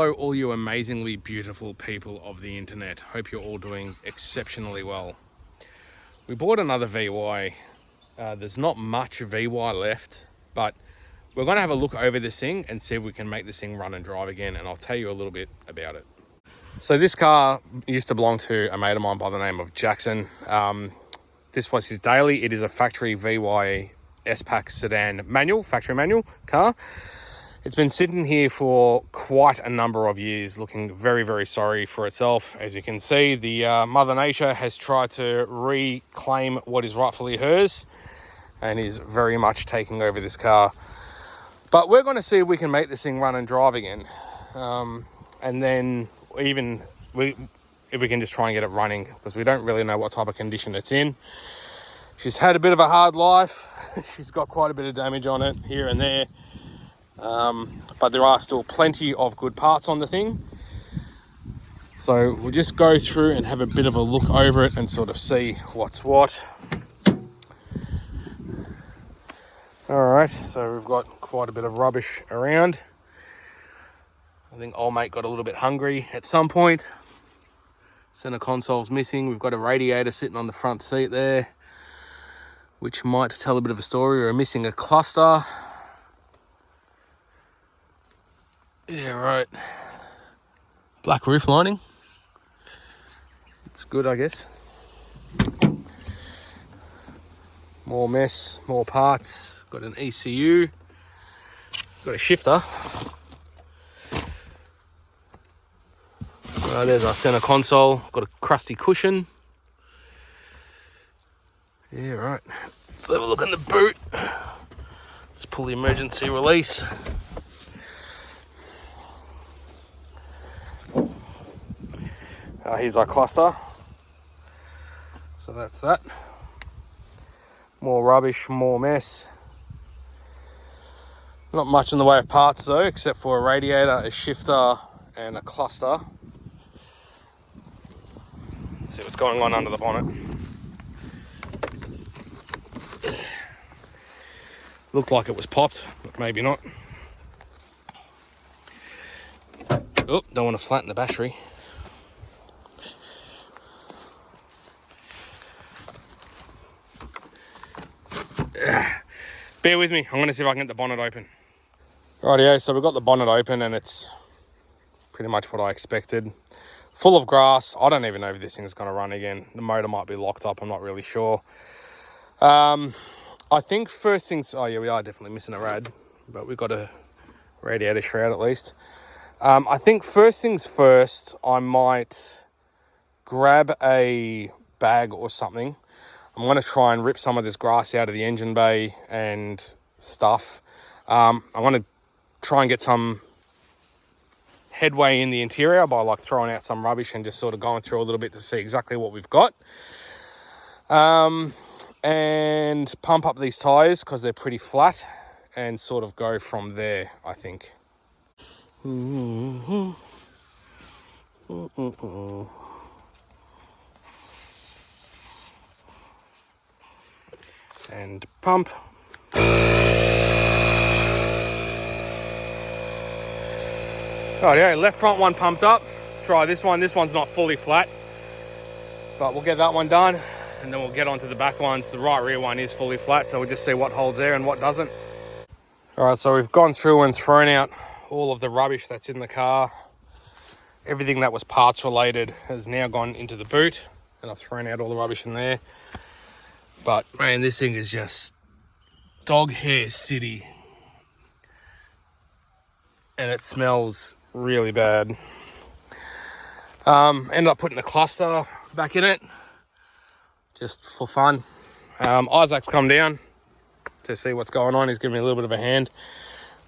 Hello all you amazingly beautiful people of the internet. Hope you're all doing exceptionally well. We bought another VY. There's not much VY left, but we're going to have a look over this thing and see if we can make this thing run and drive again, and I'll tell you a little bit about it. So this car used to belong to a mate of mine by the name of Jackson. This was his daily. It is a factory VY S-Pack sedan manual, factory manual car. It's been sitting here for quite a number of years, looking very, very sorry for itself. As you can see, the Mother Nature has tried to reclaim what is rightfully hers and is very much taking over this car. But we're going to see if we can make this thing run and drive again. And then if we can just try and get it running, because we don't really know what type of condition it's in. She's had a bit of a hard life. She's got quite a bit of damage on it here and there. But there are still plenty of good parts on the thing. So we'll just go through and have a bit of a look over it and sort of see what's what. Alright, so we've got quite a bit of rubbish around. I think old mate got a little bit hungry at some point. Center console's missing. We've got a radiator sitting on the front seat there, which might tell a bit of a story. We're missing a cluster. Yeah, right. Black roof lining. It's good, I guess. More mess, more parts. Got an ECU. Got a shifter. There's our center console. Got a crusty cushion. Yeah, right. Let's have a look in the boot. Let's pull the emergency release. Here's our cluster. So that's that. More rubbish, more mess. Not much in the way of parts though, except for a radiator, a shifter, and a cluster. Let's see what's going on under the bonnet. Looked like it was popped, but maybe not. Oh, don't want to flatten the battery. Bear with me, I'm going to see if I can get the bonnet open. Rightio, so we've got the bonnet open and it's pretty much what I expected. Full of grass. I don't even know if this thing's going to run again. The motor might be locked up, I'm not really sure. I think first things... Oh yeah, we are definitely missing a rad, but we've got a radiator shroud at least. I think first things first, I might grab a bag or something. I'm going to try and rip some of this grass out of the engine bay and stuff. I'm going to try and get some headway in the interior by like throwing out some rubbish and just sort of going through a little bit to see exactly what we've got. And pump up these tyres because they're pretty flat and sort of go from there, I think. And pump. Rightio, left front one pumped up. Try this one. This one's not fully flat, but we'll get that one done and then we'll get onto the back ones. The right rear one is fully flat, so we'll just see what holds there and what doesn't. Alright, so we've gone through and thrown out all of the rubbish that's in the car. Everything that was parts related has now gone into the boot, and I've thrown out all the rubbish in there. But man, this thing is just dog hair city. And it smells really bad. Ended up putting the cluster back in it, just for fun. Isaac's come down to see what's going on. He's giving me a little bit of a hand.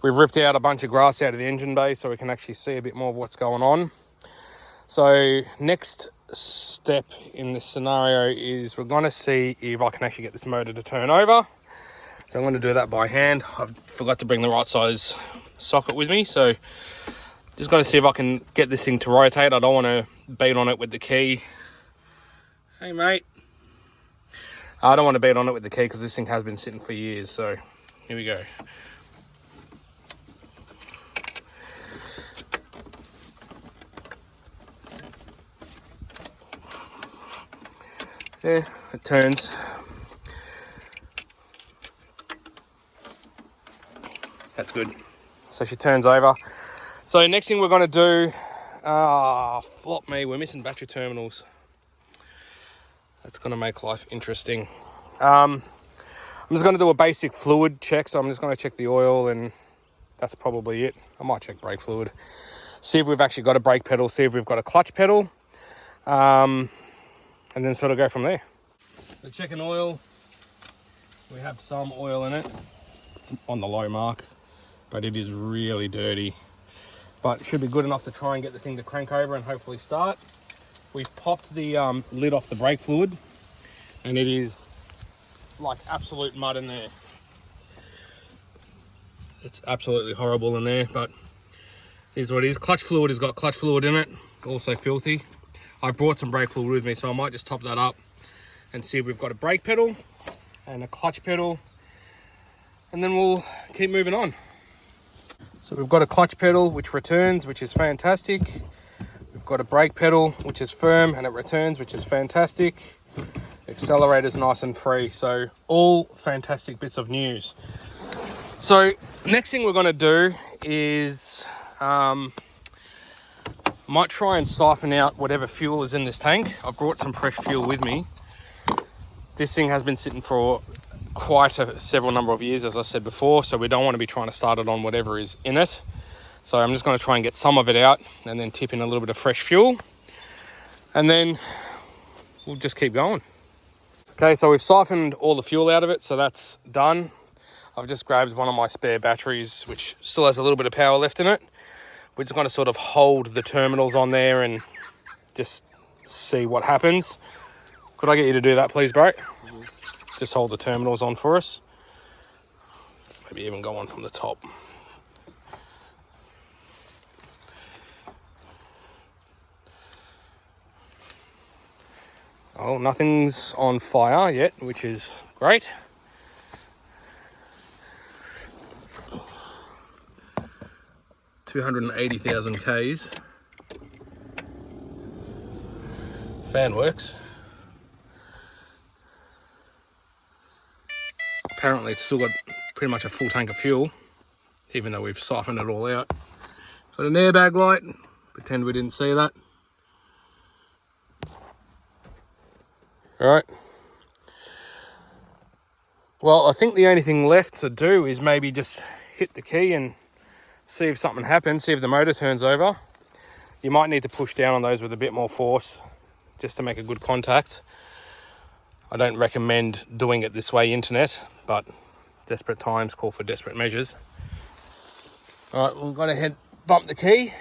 We've ripped out a bunch of grass out of the engine bay so we can actually see a bit more of what's going on. So next step in this scenario is we're going to see if I can actually get this motor to turn over. So I'm going to do that by hand. I forgot to bring the right size socket with me, so just going to see if I can get this thing to rotate. I don't want to beat on it with the key. Hey mate. I don't want to beat on it with the key because this thing has been sitting for years, so here we go. Yeah, it turns. That's good. So she turns over. So next thing we're going to do, flop me, we're missing battery terminals. That's going to make life interesting. I'm just going to do a basic fluid check. So I'm just going to check the oil and that's probably it. I might check brake fluid. See if we've actually got a brake pedal, see if we've got a clutch pedal. And then sort of go from there. So checking oil. We have some oil in it. It's on the low mark, but it is really dirty. But it should be good enough to try and get the thing to crank over and hopefully start. We've popped the lid off the brake fluid and it is like absolute mud in there. It's absolutely horrible in there, but here's what it is. Clutch fluid has got clutch fluid in it, also filthy. I brought some brake fluid with me, so I might just top that up and see if we've got a brake pedal and a clutch pedal, and then we'll keep moving on. So we've got a clutch pedal which returns, which is fantastic. We've got a brake pedal which is firm and it returns, which is fantastic. Accelerator's nice and free, so all fantastic bits of news. So next thing we're going to do is might try and siphon out whatever fuel is in this tank. I've brought some fresh fuel with me. This thing has been sitting for quite several number of years, as I said before, so we don't want to be trying to start it on whatever is in it. So I'm just going to try and get some of it out and then tip in a little bit of fresh fuel, and then we'll just keep going. Okay, so we've siphoned all the fuel out of it, so that's done. I've just grabbed one of my spare batteries, which still has a little bit of power left in it. We're just going to sort of hold the terminals on there and just see what happens. Could I get you to do that, please, bro? Just hold the terminals on for us. Maybe even go on from the top. Oh, nothing's on fire yet, which is great. $280,000 Ks. Fan works. Apparently it's still got pretty much a full tank of fuel, even though we've siphoned it all out. Got an airbag light, pretend we didn't see that. All right. Well, I think the only thing left to do is maybe just hit the key and see if something happens, see if the motor turns over. You might need to push down on those with a bit more force just to make a good contact. I don't recommend doing it this way, internet, but desperate times call for desperate measures. All right, we're going to bump the key.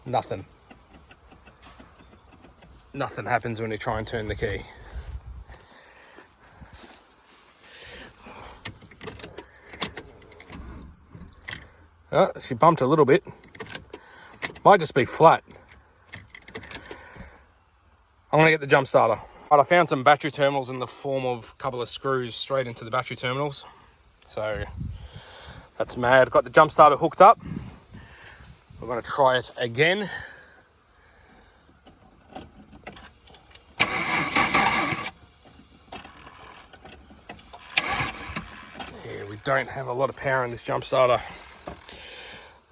Nothing. Nothing happens when you try and turn the key. Oh, she bumped a little bit. Might just be flat. I'm going to get the jump starter. Right, I found some battery terminals in the form of a couple of screws straight into the battery terminals. So that's mad. Got the jump starter hooked up. We're going to try it again. Yeah, we don't have a lot of power in this jump starter.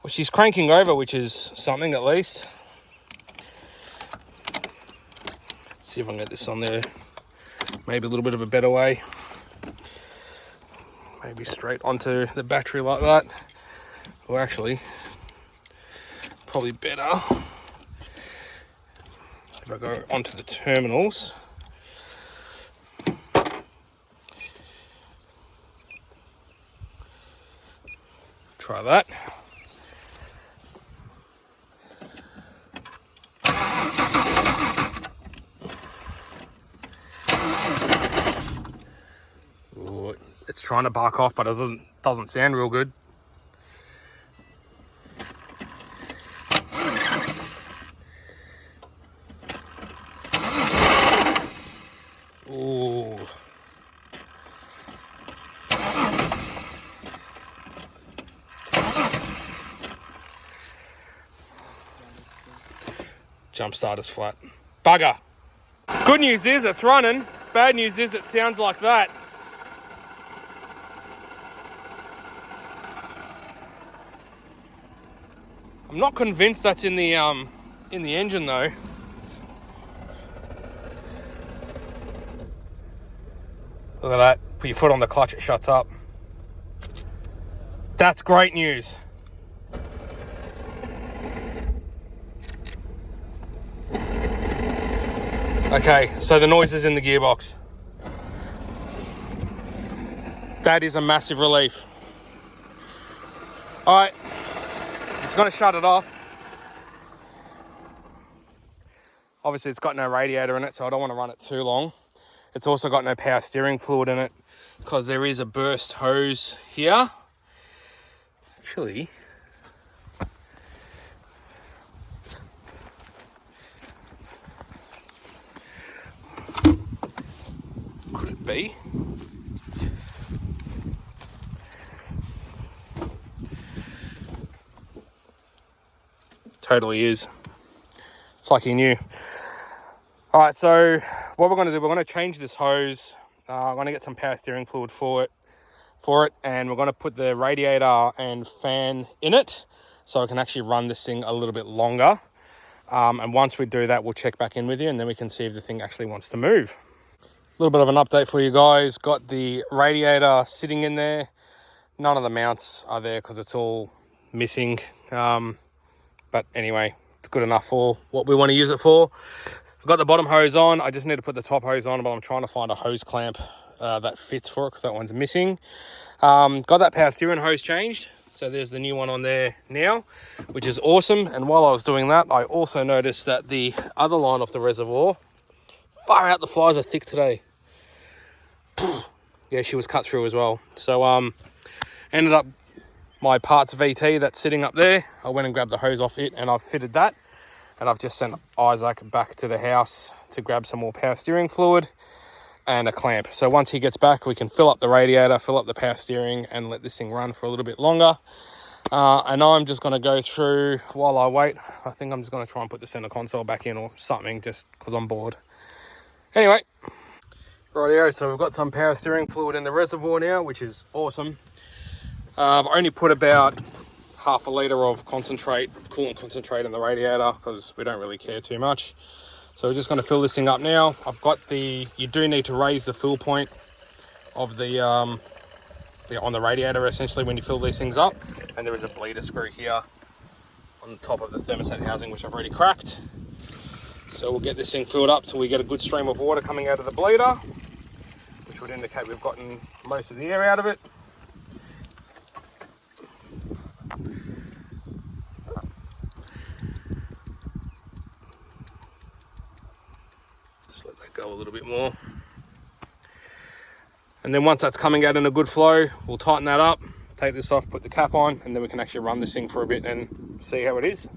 Well, she's cranking over, which is something at least. See if I can get this on there. Maybe a little bit of a better way. Maybe straight onto the battery like that. Or actually, probably better if I go onto the terminals. Try that. trying to bark off, but it doesn't sound real good. Ooh. Jump starter's flat. Bugger. Good news is it's running. Bad news is it sounds like that. I'm not convinced that's in the engine though. Look at that. Put your foot on the clutch, it shuts up. That's great news. Okay, so the noise is in the gearbox. That is a massive relief. All right, it's gonna shut it off. Obviously it's got no radiator in it, so I don't want to run it too long. It's also got no power steering fluid in it because there is a burst hose here. Actually, could it be? Totally is. It's like he knew. All right, so what we're going to do, we're going to change this hose. I'm going to get some power steering fluid for it, and we're going to put the radiator and fan in it so I can actually run this thing a little bit longer. And once we do that, we'll check back in with you, and then we can see if the thing actually wants to move. A little bit of an update for you guys. Got the radiator sitting in there. None of the mounts are there because it's all missing. But anyway, it's good enough for what we want to use it for. I've got the bottom hose on. I just need to put the top hose on, but I'm trying to find a hose clamp that fits for it because that one's missing. Got that power steering hose changed. So there's the new one on there now, which is awesome. And while I was doing that, I also noticed that the other line off the reservoir, far out, the flies are thick today. Yeah, she was cut through as well. So ended up my parts VT that's sitting up there. I went and grabbed the hose off it and I've fitted that. And I've just sent Isaac back to the house to grab some more power steering fluid and a clamp. So once he gets back, we can fill up the radiator, fill up the power steering, and let this thing run for a little bit longer. And I'm just going to go through, while I wait, I think I'm just going to try and put the center console back in or something, just because I'm bored. Anyway, rightio, so we've got some power steering fluid in the reservoir now, which is awesome. I've only put about half a litre of coolant concentrate in the radiator because we don't really care too much. So we're just going to fill this thing up now. I've got you do need to raise the fill point of on the radiator essentially when you fill these things up. And there is a bleeder screw here on the top of the thermostat housing, which I've already cracked. So we'll get this thing filled up till we get a good stream of water coming out of the bleeder, which would indicate we've gotten most of the air out of it. Go a little bit more, and then once that's coming out in a good flow, we'll tighten that up, take this off, put the cap on, and then we can actually run this thing for a bit and see how it is.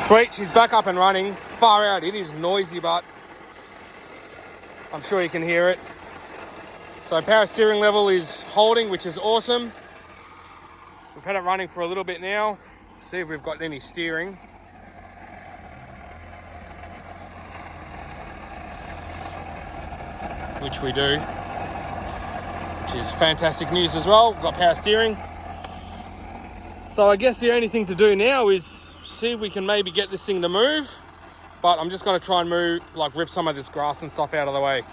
Sweet, she's back up and running. Far out, it is noisy, but I'm sure you can hear it. So power steering level is holding, which is awesome. We've had it running for a little bit now. See if we've got any steering. Which we do, which is fantastic news as well. We've got power steering. So I guess the only thing to do now is see if we can maybe get this thing to move. But I'm just going to try and rip some of this grass and stuff out of the way.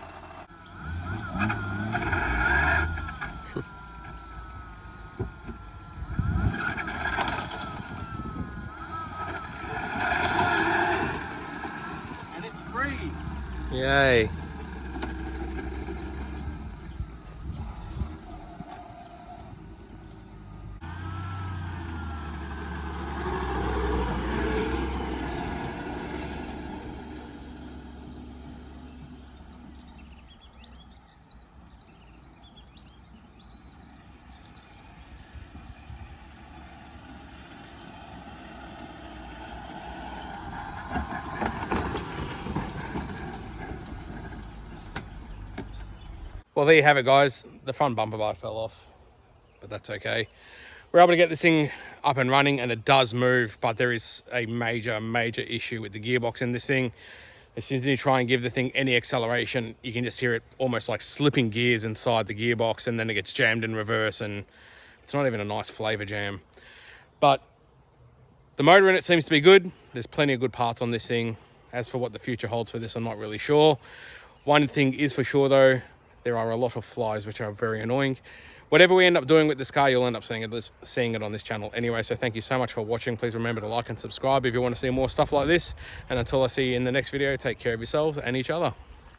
And it's free. Yay. Well, there you have it, guys. The front bumper bar fell off, but that's okay. We're able to get this thing up and running, and it does move, but there is a major issue with the gearbox in this thing. As soon as you try and give the thing any acceleration, you can just hear it almost like slipping gears inside the gearbox, and then it gets jammed in reverse, and it's not even a nice flavor jam. But the motor in it seems to be good. There's plenty of good parts on this thing. As for what the future holds for this, I'm not really sure. One thing is for sure though, there are a lot of flies which are very annoying. Whatever we end up doing with this car, you'll end up seeing it on this channel anyway. So thank you so much for watching. Please remember to like and subscribe if you want to see more stuff like this. And until I see you in the next video, take care of yourselves and each other.